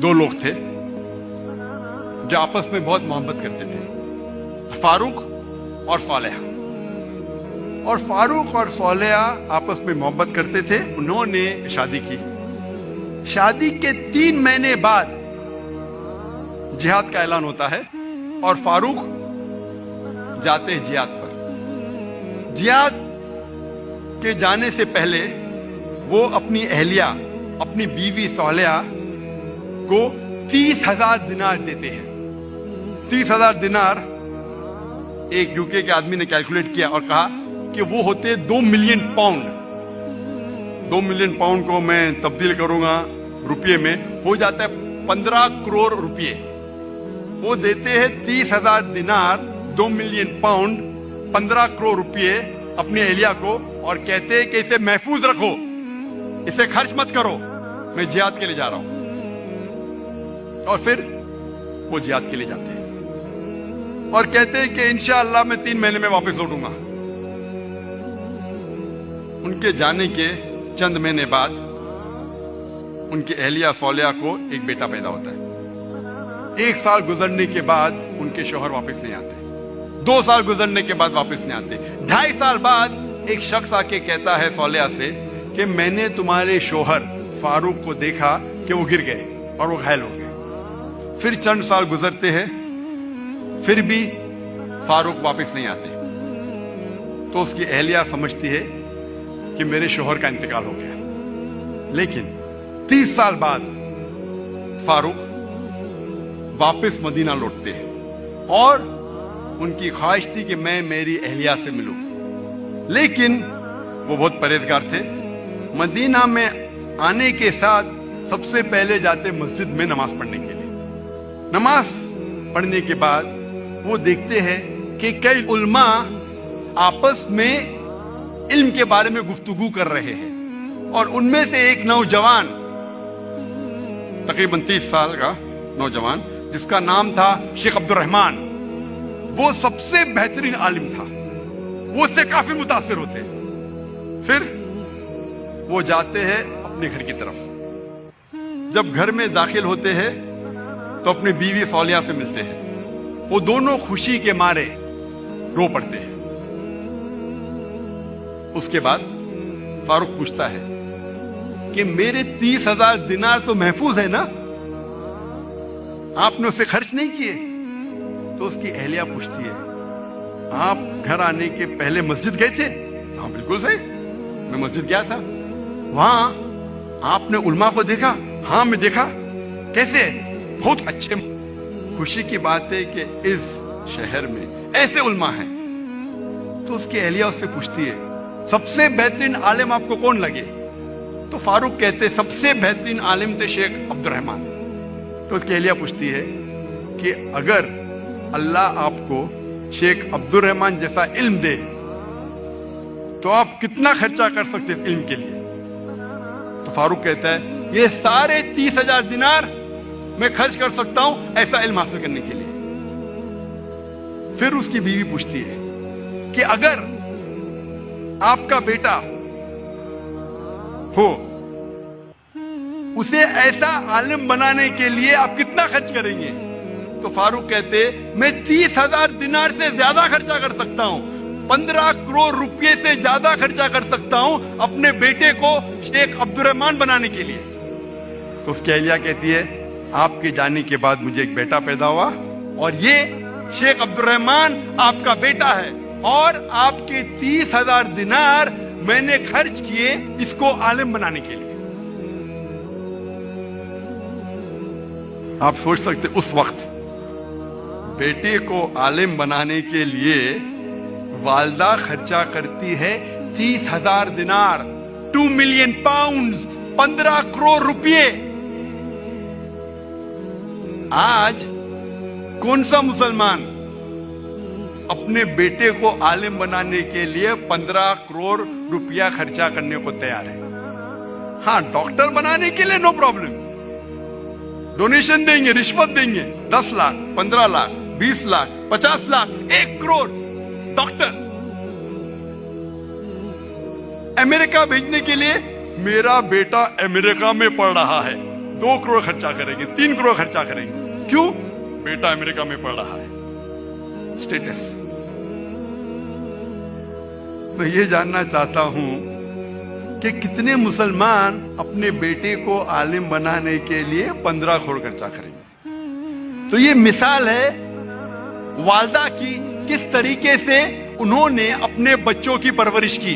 दो लोग थे जो आपस में बहुत मोहब्बत करते थे, फारूक और सोलेहा। और फारूक और सोलेहा आपस में मोहब्बत करते थे। उन्होंने शादी की। शादी के 3 महीने बाद जिहाद का ऐलान होता है और फारूक जाते हैं जिहाद पर। जिहाद के जाने से पहले वो अपनी अहलिया, अपनी बीवी सोलेहा को 30,000 दिनार देते हैं। 30,000 दिनार एक यूके के आदमी ने कैलकुलेट किया और कहा कि वो होते 2 मिलियन पाउंड। 2 मिलियन पाउंड को मैं तब्दील करूंगा रुपये में, हो जाता है 15 करोड़ रुपये। वो देते हैं 30,000 दिनार, 2 मिलियन पाउंड, 15 करोड़ रुपये अपनी अहलिया को, और कहते हैं कि इसे महफूज रखो, इसे खर्च मत करो, मैं जिहाद के लिए जा रहा हूं। और फिर वो जिहाद के लिए जाते हैं और कहते हैं कि इंशाअल्लाह मैं 3 महीने में वापस लौटूंगा। उनके जाने के चंद महीने बाद उनकी अहलिया सोलेहा को एक बेटा पैदा होता है। 1 साल गुजरने के बाद उनके शौहर वापस नहीं आते। 2 साल गुजरने के बाद वापस नहीं आते। 2.5 साल बाद एक शख्स आके कहता है सोलेहा से कि मैंने तुम्हारे शौहर फारूक को देखा कि वो गिर गए और वो घायल हो गए। फिर चंद साल गुजरते हैं, फिर भी फारूक वापस नहीं आते। तो उसकी अहलिया समझती है कि मेरे शौहर का इंतकाल हो गया। लेकिन 30 साल बाद फारूक वापस मदीना लौटते हैं और उनकी ख्वाहिश थी कि मैं मेरी अहलिया से मिलूं। लेकिन वो बहुत परहेजगार थे। मदीना में आने के साथ सबसे पहले जाते मस्जिद में नमाज पढ़ने के लिए। नमाज पढ़ने के बाद वो देखते हैं कि कई उल्मा आपस में इल्म के बारे में गुफ्तगू कर रहे हैं और उनमें से एक नौजवान, तकरीबन 30 साल का नौजवान, जिसका नाम था शेख अब्दुल रहमान, वो सबसे बेहतरीन आलिम था। वो उससे काफी मुतासिर होते। फिर वो जाते हैं अपने घर की तरफ। जब घर में दाखिल होते हैं तो अपनी बीवी सोलेहा से मिलते हैं। वो दोनों खुशी के मारे रो पड़ते हैं। उसके बाद फारूक पूछता है कि मेरे 30,000 दिनार तो महफूज है ना, आपने उसे खर्च नहीं किए? तो उसकी अहलिया पूछती है, आप घर आने के पहले मस्जिद गए थे? हाँ बिल्कुल सही, मैं मस्जिद गया था। वहां आपने उल्मा को देखा? हाँ मैं देखा। कैसे? बहुत अच्छे। खुशी की बात है कि इस शहर में ऐसे उल्मा हैं। तो उसकी अहलिया उससे पूछती है, सबसे बेहतरीन आलिम आपको कौन लगे? तो फारूक कहते सबसे बेहतरीन आलिम थे शेख अब्दुल रहमान। तो उसकी अहलिया पूछती है कि अगर अल्लाह आपको शेख अब्दुल रहमान जैसा इल्म दे तो आप कितना खर्चा कर सकते इस इल्म के लिए? तो फारूक कहता है ये सारे 30,000 दिनार मैं खर्च कर सकता हूं ऐसा इल्म हासिल करने के लिए। फिर उसकी बीवी पूछती है कि अगर आपका बेटा हो, उसे ऐसा आलिम बनाने के लिए आप कितना खर्च करेंगे? तो फारूक कहते मैं 30,000 दिनार से ज्यादा खर्चा कर सकता हूं, 15 करोड़ रुपए से ज्यादा खर्चा कर सकता हूं अपने बेटे को शेख अब्दुल रहमान बनाने के लिए। तो उसकी अहलिया कहती है आपके जाने के बाद मुझे एक बेटा पैदा हुआ और ये शेख अब्दुल रहमान आपका बेटा है और आपके 30,000 दिनार मैंने खर्च किए इसको आलिम बनाने के लिए। आप सोच सकते उस वक्त बेटे को आलिम बनाने के लिए वालदा खर्चा करती है 30,000 दिनार, 2 मिलियन पाउंड, 15 करोड़ रुपए। आज कौन सा मुसलमान अपने बेटे को आलिम बनाने के लिए 15 करोड़ रुपया खर्चा करने को तैयार है? हाँ, डॉक्टर बनाने के लिए नो प्रॉब्लम, डोनेशन देंगे, रिश्वत देंगे, 10 लाख, 15 लाख, 20 लाख, 50 लाख, 1 करोड़ डॉक्टर। अमेरिका भेजने के लिए मेरा बेटा अमेरिका में पढ़ रहा है, 2 करोड़ खर्चा करेंगे, 3 करोड़ खर्चा करेंगे। क्यों? बेटा अमेरिका में पढ़ रहा है, स्टेटस। मैं ये जानना चाहता हूं कि कितने मुसलमान अपने बेटे को आलिम बनाने के लिए 15 करोड़ खर्चा करेंगे। तो ये मिसाल है वालदा की, किस तरीके से उन्होंने अपने बच्चों की परवरिश की।